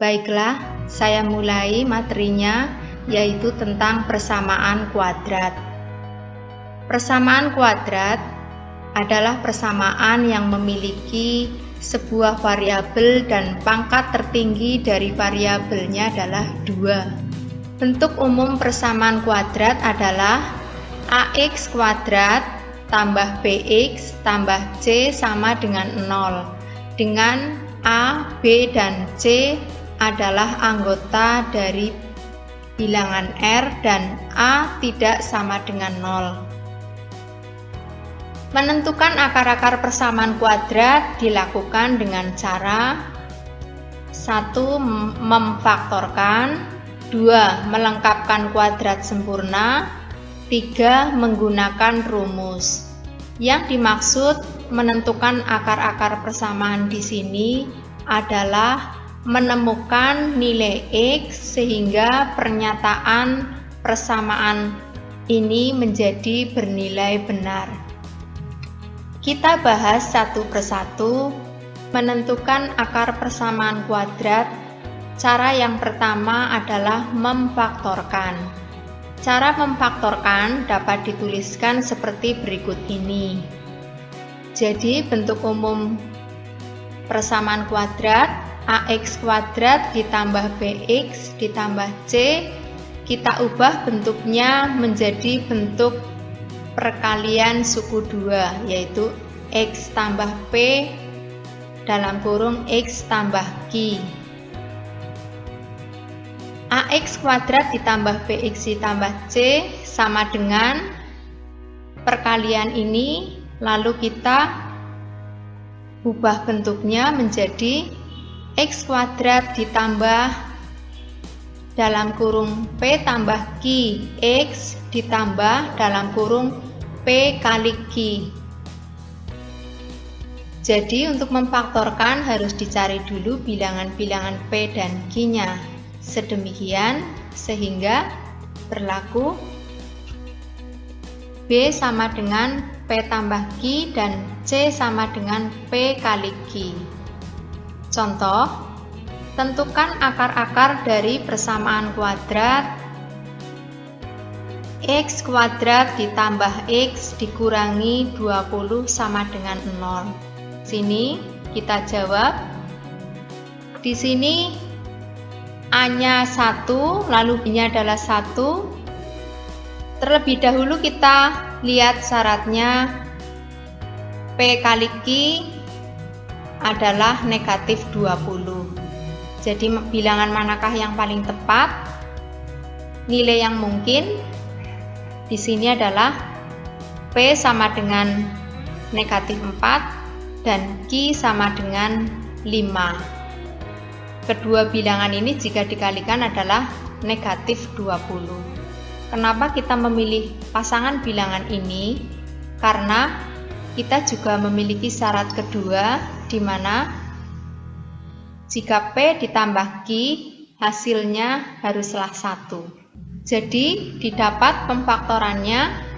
Baiklah, saya mulai materinya, yaitu tentang persamaan kuadrat. Persamaan kuadrat adalah persamaan yang memiliki sebuah variabel dan pangkat tertinggi dari variabelnya adalah 2. Bentuk umum persamaan kuadrat adalah ax kuadrat tambah bx tambah c sama dengan 0, dengan a, b, dan c adalah anggota dari bilangan R dan A tidak sama dengan 0. Menentukan akar-akar persamaan kuadrat dilakukan dengan cara 1. Memfaktorkan, 2. Melengkapkan kuadrat sempurna, 3. Menggunakan rumus. Yang dimaksud menentukan akar-akar persamaan di sini adalah menemukan nilai X sehingga pernyataan persamaan ini menjadi bernilai benar. Kita bahas satu persatu menentukan akar persamaan kuadrat. Cara yang pertama adalah memfaktorkan. Cara memfaktorkan dapat dituliskan seperti berikut ini. Jadi bentuk umum persamaan kuadrat ax kuadrat ditambah bx ditambah c, kita ubah bentuknya menjadi bentuk perkalian suku 2, yaitu x tambah p dalam kurung x tambah q. Ax kuadrat ditambah bx ditambah c sama dengan perkalian ini, lalu kita ubah bentuknya menjadi x kuadrat ditambah dalam kurung p tambah q, x ditambah dalam kurung p kali q. Jadi untuk memfaktorkan harus dicari dulu bilangan-bilangan p dan q-nya. Sedemikian sehingga berlaku b sama dengan p tambah q dan c sama dengan p kali q. Contoh, tentukan akar-akar dari persamaan kuadrat x kuadrat ditambah x dikurangi 20 sama dengan 0. Sini kita jawab. Di sini A-nya 1, lalu B-nya adalah 1. Terlebih dahulu kita lihat syaratnya P kali Q adalah negatif 20. Jadi bilangan manakah yang paling tepat? Nilai yang mungkin di sini adalah P sama dengan negatif 4 dan Q sama dengan 5. Kedua bilangan ini jika dikalikan adalah negatif 20. Kenapa kita memilih pasangan bilangan ini? Karena kita juga memiliki syarat kedua, di mana jika P ditambah Q hasilnya haruslah 1. Jadi didapat pemfaktorannya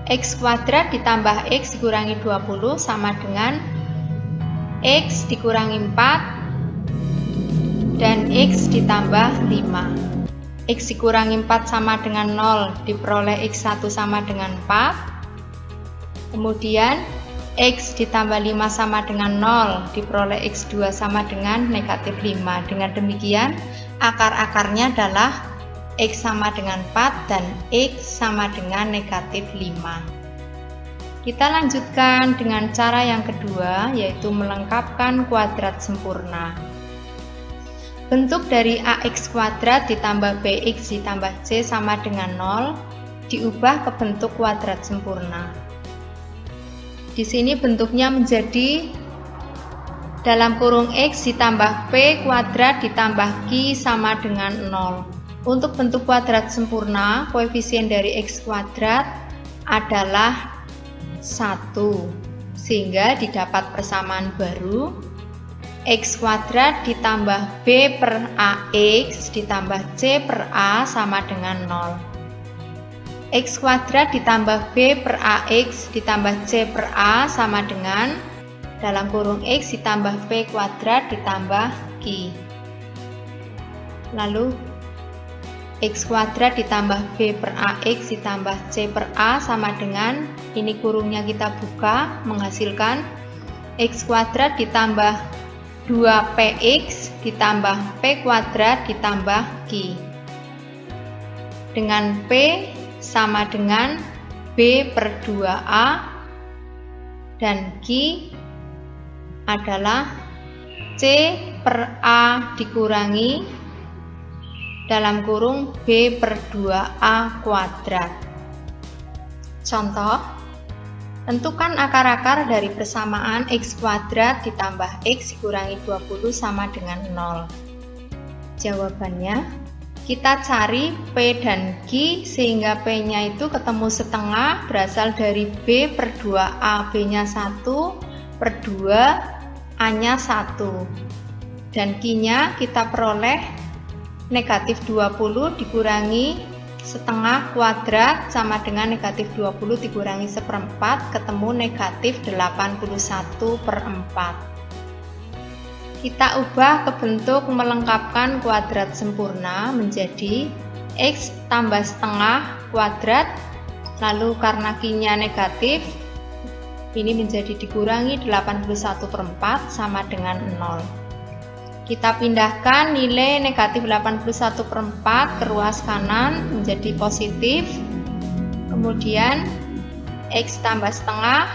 x kuadrat ditambah x dikurangi 20 sama dengan x dikurangi 4 dan x ditambah 5. X dikurangi 4 sama dengan 0, diperoleh x1 sama dengan 4. Kemudian x ditambah 5 sama dengan 0, diperoleh x2 sama dengan negatif 5. Dengan demikian akar-akarnya adalah x sama dengan 4 dan x sama dengan negatif 5. Kita lanjutkan dengan cara yang kedua, yaitu melengkapkan kuadrat sempurna. Bentuk dari ax kuadrat ditambah bx ditambah c sama dengan 0 diubah ke bentuk kuadrat sempurna. Di sini bentuknya menjadi dalam kurung x ditambah p kuadrat ditambah q sama dengan 0. Untuk bentuk kuadrat sempurna, koefisien dari x kuadrat adalah 1, sehingga didapat persamaan baru x kuadrat ditambah b per ax ditambah c per a sama dengan 0. X kuadrat ditambah b per ax ditambah c per a sama dengan dalam kurung x ditambah p kuadrat ditambah q. lalu X kuadrat ditambah B per AX ditambah C per A sama dengan, ini kurungnya kita buka, menghasilkan X kuadrat ditambah 2PX ditambah P kuadrat ditambah Q. Dengan P sama dengan B per 2A dan Q adalah C per A dikurangi dalam kurung B per 2A kuadrat. Contoh, tentukan akar-akar dari persamaan X kuadrat ditambah X dikurangi 20 sama dengan 0. Jawabannya, kita cari P dan Q sehingga P-nya itu ketemu setengah berasal dari B per 2A, B-nya 1 per 2, A-nya 1. Dan Q-nya kita peroleh negatif 20 dikurangi setengah kuadrat sama dengan negatif 20 dikurangi seperempat, ketemu negatif 81 per 4. Kita ubah ke bentuk melengkapkan kuadrat sempurna menjadi X tambah setengah kuadrat, lalu karena Q-nya negatif, ini menjadi dikurangi 81 per 4 sama dengan 0. Kita pindahkan nilai negatif 81 per 4 ke ruas kanan menjadi positif, kemudian X tambah setengah,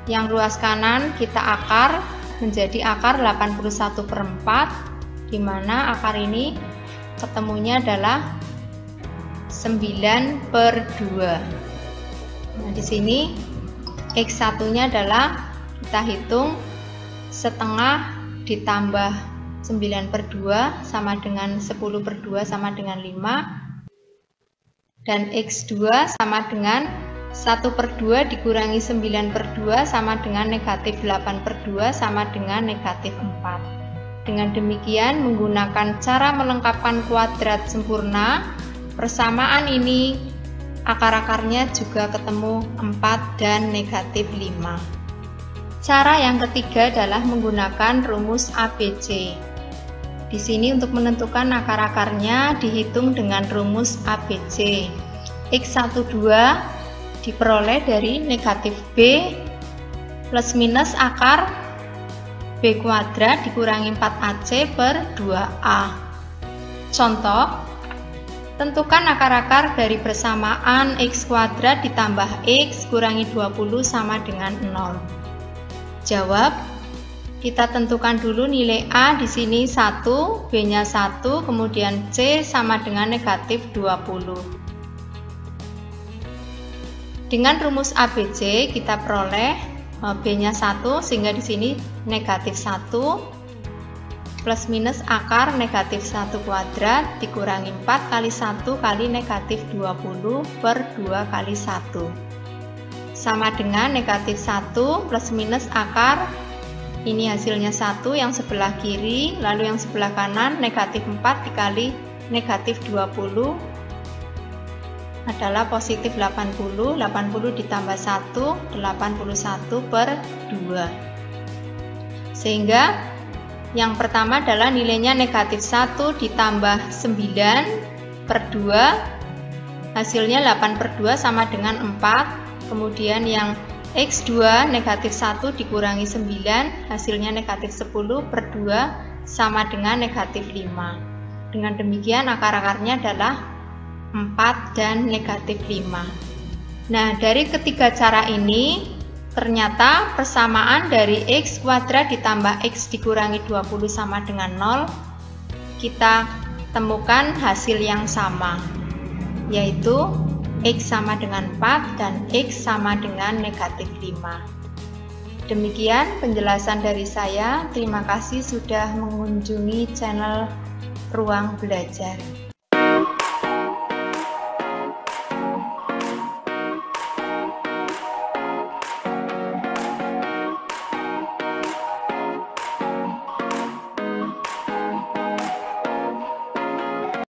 yang ruas kanan kita akar, menjadi akar 81 per 4, di mana akar ini ketemunya adalah 9 per 2. Nah, di sini X1-nya adalah kita hitung setengah ditambah 9 per 2 sama dengan 10 per 2 sama dengan 5, dan X2 sama dengan 1 per 2 dikurangi 9 per 2 sama dengan negatif 8 per 2 sama dengan negatif 4. Dengan demikian, menggunakan cara melengkapkan kuadrat sempurna, persamaan ini akar-akarnya juga ketemu 4 dan negatif 5. Cara yang ketiga adalah menggunakan rumus ABC. Di sini untuk menentukan akar-akarnya dihitung dengan rumus ABC. X12 diperoleh dari negatif B plus minus akar B kuadrat dikurangi 4AC per 2A. Contoh, tentukan akar-akar dari persamaan X kuadrat ditambah X kurangi 20 sama dengan 0. Jawab, kita tentukan dulu nilai A di sini 1, B-nya 1, kemudian C sama dengan negatif 20. Dengan rumus ABC kita peroleh B-nya 1 sehingga di sini negatif 1 plus minus akar negatif 1 kuadrat dikurangi 4 kali 1 kali negatif 20 per 2 kali 1 sama dengan negatif 1 plus minus akar, ini hasilnya 1 yang sebelah kiri, lalu yang sebelah kanan negatif 4 dikali negatif 20 adalah positif 80, 80 ditambah 1, 81 per 2. Sehingga yang pertama adalah nilainya negatif 1 ditambah 9 per 2, hasilnya 8 per 2 sama dengan 4. Kemudian yang X2 negatif 1 dikurangi 9, hasilnya negatif 10 per 2 sama dengan negatif 5. Dengan demikian akar-akarnya adalah 4 dan negatif 5. Nah, dari ketiga cara ini ternyata persamaan dari X kuadrat ditambah X dikurangi 20 sama dengan 0 kita temukan hasil yang sama, yaitu X sama dengan 4 dan X sama dengan negatif 5. Demikian penjelasan dari saya. Terima kasih sudah mengunjungi channel Ruang Belajar.